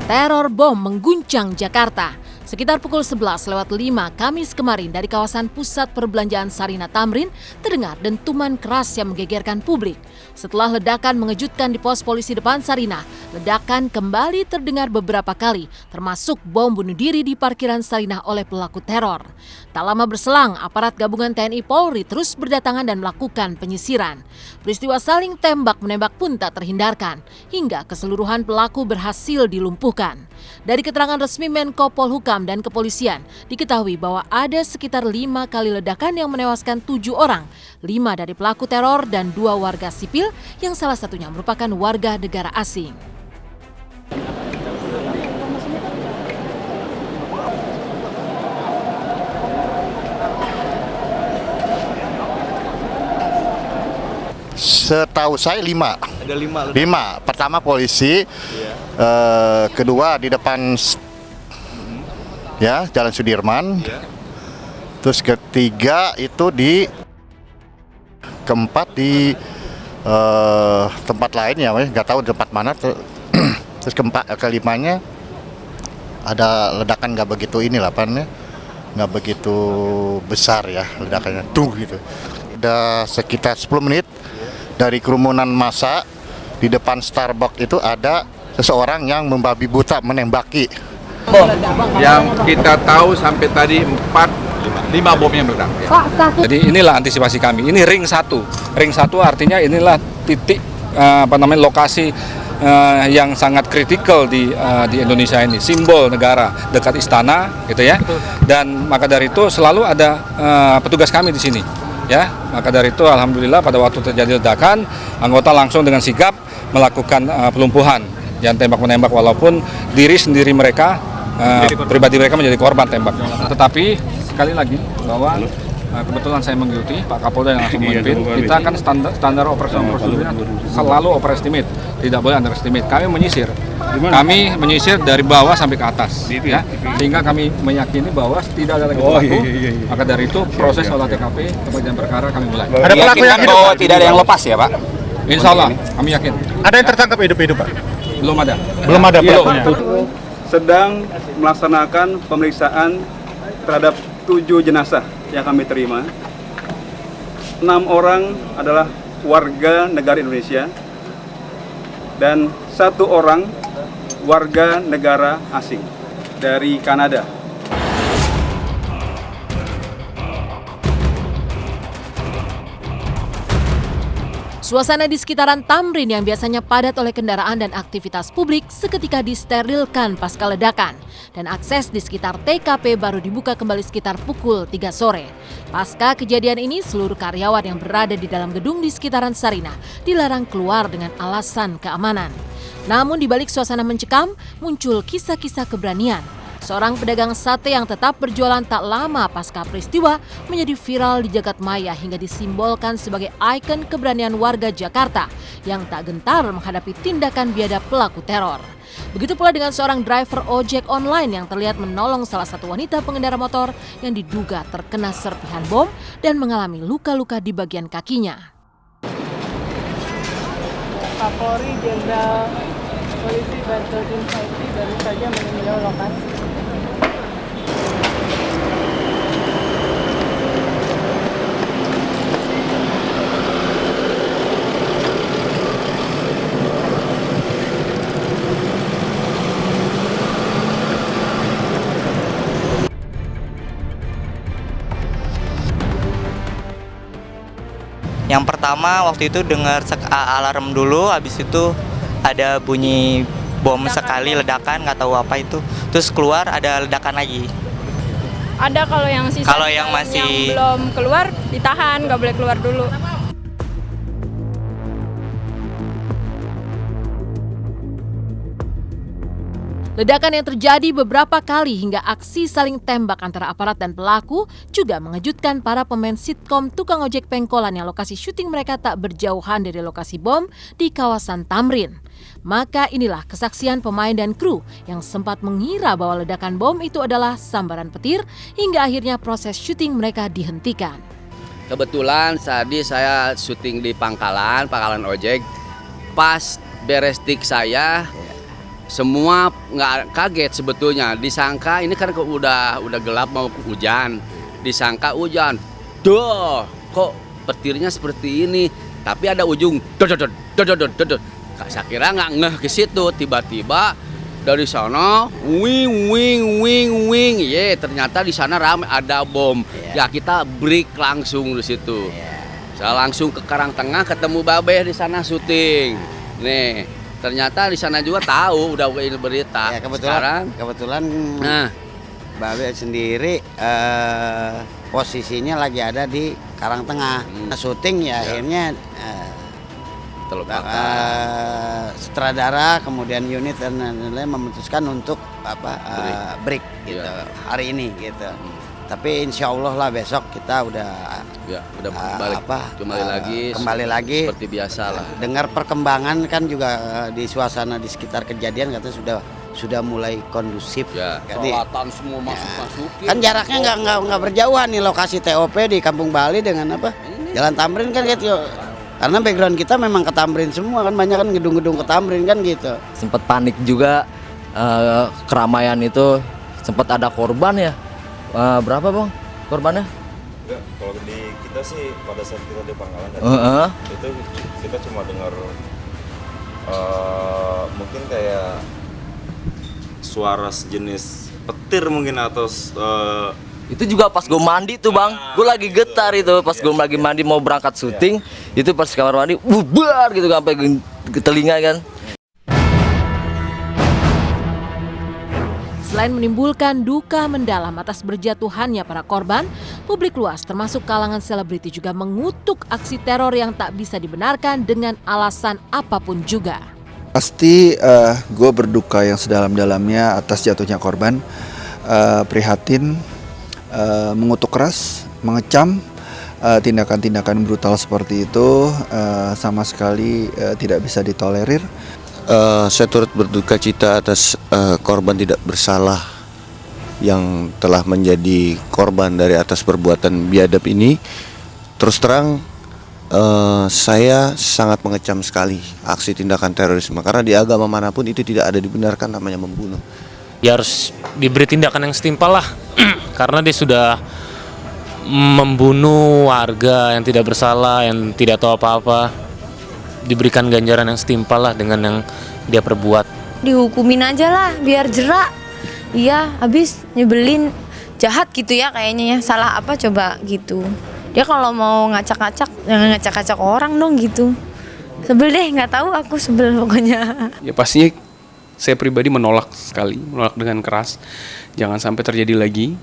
Teror bom mengguncang Jakarta. Sekitar pukul 11:05 Kamis kemarin dari kawasan pusat perbelanjaan Sarinah Tamrin terdengar dentuman keras yang menggegerkan publik. Setelah ledakan mengejutkan di pos polisi depan Sarinah, ledakan kembali terdengar beberapa kali, termasuk bom bunuh diri di parkiran Sarinah oleh pelaku teror. Tak lama berselang, aparat gabungan TNI Polri terus berdatangan dan melakukan penyisiran. Peristiwa saling tembak-menembak pun tak terhindarkan, hingga keseluruhan pelaku berhasil dilumpuhkan. Dari keterangan resmi Menko Polhukam dan kepolisian, diketahui bahwa ada sekitar 5 kali ledakan yang menewaskan 7 orang, 5 dari pelaku teror dan 2 warga sipil yang salah satunya merupakan warga negara asing. Setahu saya 5. Ada 5. 5. Pertama polisi, kedua di depan ya Jalan Sudirman, terus ketiga itu keempat di tempat lain ya, nggak tahu tempat mana. Terus kelimanya ada ledakan nggak begitu nggak begitu besar ya ledakannya tuh gitu. Ada sekitar 10 menit dari kerumunan massa di depan Starbucks itu ada seseorang yang membabi buta menembaki. Yang kita tahu sampai tadi 5 bom yang meledak. Jadi inilah antisipasi kami. Ini ring 1. Ring 1 artinya inilah titik lokasi yang sangat kritikal di Indonesia ini, simbol negara dekat istana gitu ya. Dan maka dari itu selalu ada petugas kami di sini. Ya, maka dari itu alhamdulillah pada waktu terjadi ledakan, anggota langsung dengan sigap melakukan pelumpuhan, jangan tembak-menembak walaupun diri sendiri mereka, pribadi mereka menjadi korban tembak. Tetapi sekali lagi bahwa kebetulan saya mengikuti Pak Kapolda yang langsung memimpin, kita akan standar operasional prosedurnya selalu overestimate, tidak boleh underestimate. Kami menyisir dari bawah sampai ke atas, ya, sehingga kami meyakini bahwa tidak ada lagi pelaku. Maka dari itu proses olah TKP kebagian perkara kami mulai. Ada pelaku yang bahwa tidak ada yang lepas ya Pak? Insya Allah, kami yakin. Ada yang tertangkap hidup-hidup Pak? Belum ada. Belum ada pelakunya. Sedang melaksanakan pemeriksaan terhadap 7 jenazah yang kami terima. 6 orang adalah warga negara Indonesia dan 1 orang warga negara asing dari Kanada. Suasana di sekitaran Tamrin yang biasanya padat oleh kendaraan dan aktivitas publik seketika disterilkan pasca ledakan. Dan akses di sekitar TKP baru dibuka kembali sekitar pukul 3 sore. Pasca kejadian ini, seluruh karyawan yang berada di dalam gedung di sekitaran Sarinah dilarang keluar dengan alasan keamanan. Namun di balik suasana mencekam, muncul kisah-kisah keberanian. Seorang pedagang sate yang tetap berjualan tak lama pasca peristiwa menjadi viral di jagat maya hingga disimbolkan sebagai ikon keberanian warga Jakarta yang tak gentar menghadapi tindakan biadab pelaku teror. Begitu pula dengan seorang driver ojek online yang terlihat menolong salah satu wanita pengendara motor yang diduga terkena serpihan bom dan mengalami luka-luka di bagian kakinya. Kapolri Jenderal Polisi Badrodin Haiti baru saja meninjau lokasi. Yang pertama waktu itu dengar alarm dulu, habis itu ada bunyi bom sekali, ledakan nggak tahu apa itu, terus keluar ada ledakan lagi. Ada kalau yang sisa, Kalau yang masih belum keluar ditahan, nggak boleh keluar dulu. Ledakan yang terjadi beberapa kali hingga aksi saling tembak antara aparat dan pelaku juga mengejutkan para pemain sitkom tukang ojek pengkolan yang lokasi syuting mereka tak berjauhan dari lokasi bom di kawasan Tamrin. Maka inilah kesaksian pemain dan kru yang sempat mengira bahwa ledakan bom itu adalah sambaran petir hingga akhirnya proses syuting mereka dihentikan. Kebetulan tadi saya syuting di pangkalan ojek. Pas beres tik saya, semua nggak kaget sebetulnya. Disangka ini kan udah gelap mau hujan. Disangka hujan. Duh, kok petirnya seperti ini? Tapi ada ujung. Saya kira nggak ngeh ke situ. Tiba-tiba dari sana, wing. Ternyata di sana ramai ada bom. Ya kita break langsung di situ. Saya langsung ke Karangtengah ketemu Babe di sana syuting. Nih, ternyata di sana juga tahu udah ini berita. Ya, Sekarang, kebetulan nah, Babe sendiri posisinya lagi ada di Karangtengah. Syuting ya akhirnya sutradara kemudian unit dan lain-lain memutuskan untuk break gitu hari ini gitu. Tapi insya Allah lah besok kita udah balik kembali lagi seperti biasa lah. Dengar perkembangan kan juga di suasana di sekitar kejadian katanya sudah mulai kondusif. Jadi semua masuk-masukin. Kan jaraknya nggak berjauhan nih lokasi TOP di Kampung Bali dengan Jalan Tamrin kan gitu. Karena background kita memang ke Tamrin semua kan, banyak kan gedung-gedung ke Tamrin kan gitu. Sempat panik juga, keramaian itu sempat ada korban ya. Berapa Bang korbannya? Enggak, kalau di kita sih pada saat kita di Pangkalan tadi itu kita cuma dengar mungkin kayak suara sejenis petir mungkin atau itu juga pas gue mandi tuh Bang, gue lagi getar itu pas gue lagi mandi mau berangkat syuting, itu pas kamar mandi, bubar gitu sampai ke telinga kan. Selain menimbulkan duka mendalam atas berjatuhannya para korban, publik luas termasuk kalangan selebriti juga mengutuk aksi teror yang tak bisa dibenarkan dengan alasan apapun juga. Pasti gue berduka yang sedalam-dalamnya atas jatuhnya korban, prihatin, mengutuk keras, mengecam tindakan-tindakan brutal seperti itu sama sekali tidak bisa ditolerir. Saya turut berduka cita atas korban tidak bersalah yang telah menjadi korban dari atas perbuatan biadab ini. Terus terang saya sangat mengecam sekali aksi tindakan terorisme karena di agama manapun itu tidak ada dibenarkan namanya membunuh. Ya harus diberi tindakan yang setimpal lah karena dia sudah membunuh warga yang tidak bersalah, yang tidak tahu apa-apa. Diberikan ganjaran yang setimpal lah dengan yang dia perbuat. Dihukumin aja lah biar jerak. Iya, habis nyebelin, jahat gitu ya kayaknya ya. Salah apa coba gitu. Dia kalau mau ngacak-ngacak, jangan ngacak-ngacak orang dong gitu. Sebel deh, nggak tahu aku sebel pokoknya. Ya pastinya saya pribadi menolak sekali, menolak dengan keras. Jangan sampai terjadi lagi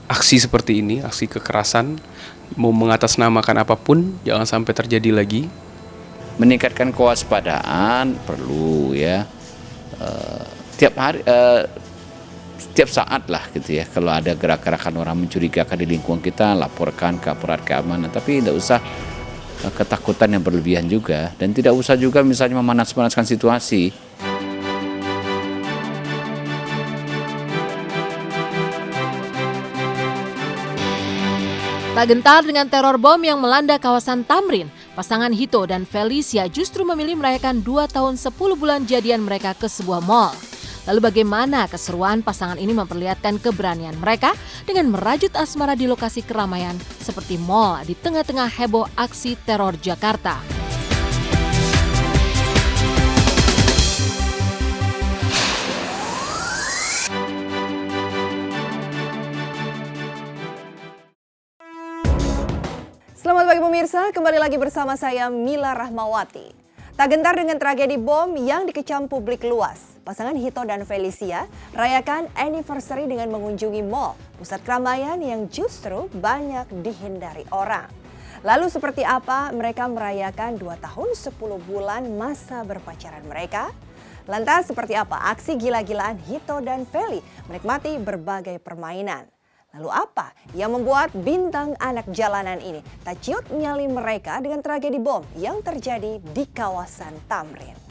aksi seperti ini, aksi kekerasan, mau mengatasnamakan apapun, jangan sampai terjadi lagi. Meningkatkan kewaspadaan perlu ya, tiap hari, setiap saat lah gitu ya. Kalau ada gerak-gerakan orang mencurigakan di lingkungan kita, laporkan ke aparat keamanan. Tapi tidak usah ketakutan yang berlebihan juga, dan tidak usah juga misalnya memanas-manaskan situasi. Tak gentar dengan teror bom yang melanda kawasan Tamrin, pasangan Hito dan Felicia justru memilih merayakan 2 tahun 10 bulan jadian mereka ke sebuah mall. Lalu bagaimana keseruan pasangan ini memperlihatkan keberanian mereka dengan merajut asmara di lokasi keramaian seperti mall di tengah-tengah heboh aksi teror Jakarta. Selamat pagi pemirsa, kembali lagi bersama saya Mila Rahmawati. Tak gentar dengan tragedi bom yang dikecam publik luas, pasangan Hito dan Felicia rayakan anniversary dengan mengunjungi mall, pusat keramaian yang justru banyak dihindari orang. Lalu seperti apa mereka merayakan 2 tahun 10 bulan masa berpacaran mereka? Lantas seperti apa aksi gila-gilaan Hito dan Feli menikmati berbagai permainan? Lalu apa yang membuat bintang anak jalanan ini tak ciut nyali mereka dengan tragedi bom yang terjadi di kawasan Tamrin?